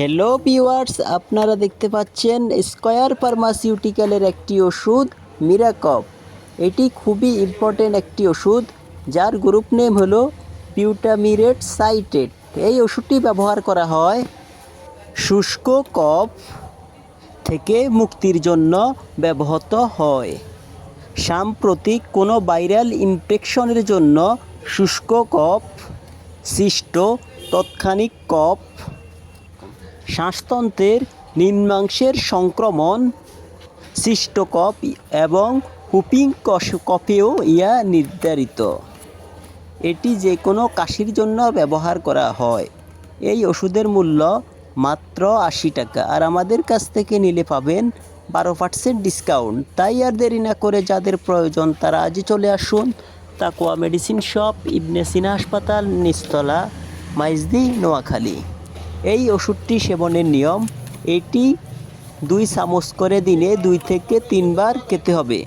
Hello viewers, আপনারা দেখতে পাচ্ছেন স্কয়ার ফার্মাসিউটিক্যালের একটি ওষুধ মিরাকপ। এটি খুবই ইম্পর্টেন্ট একটি ওষুধ, যার গ্রুপ নেম হলো বিউটামিরেট সাইটেট। এই ওষুধটি ব্যবহার করা হয় শুষ্ক কফ থেকে মুক্তির জন্য ব্যবহৃত হয়। সাম্প্রতিক কোনো ভাইরাল ইনফেকশনের জন্য শুষ্ক কফ, সৃষ্ট তাৎক্ষণিক কফ, শ্বাসতন্ত্রের নিম্নাংশের সংক্রমণ, সৃষ্ট কফ এবং হুপিং কফেও ইয়া নির্ধারিত। এটি যে কোনো কাশির জন্য ব্যবহার করা হয়। এই ওষুধের মূল্য মাত্র 80 টাকা, আর আমাদের কাছ থেকে নিলে পাবেন 12% ডিসকাউন্ট। তাই আর দেরি না করে যাদের প্রয়োজন তারা আজই চলে আসুন তাকওয়া মেডিসিন শপ, ইবনে সিনা হাসপাতাল, নিচতলা, মাইজদি, নোয়াখালী। এই ওষুধটি সেবনের নিয়ম: এটি 2 চামচ করে দিনে 2 থেকে 3 বার খেতে হবে।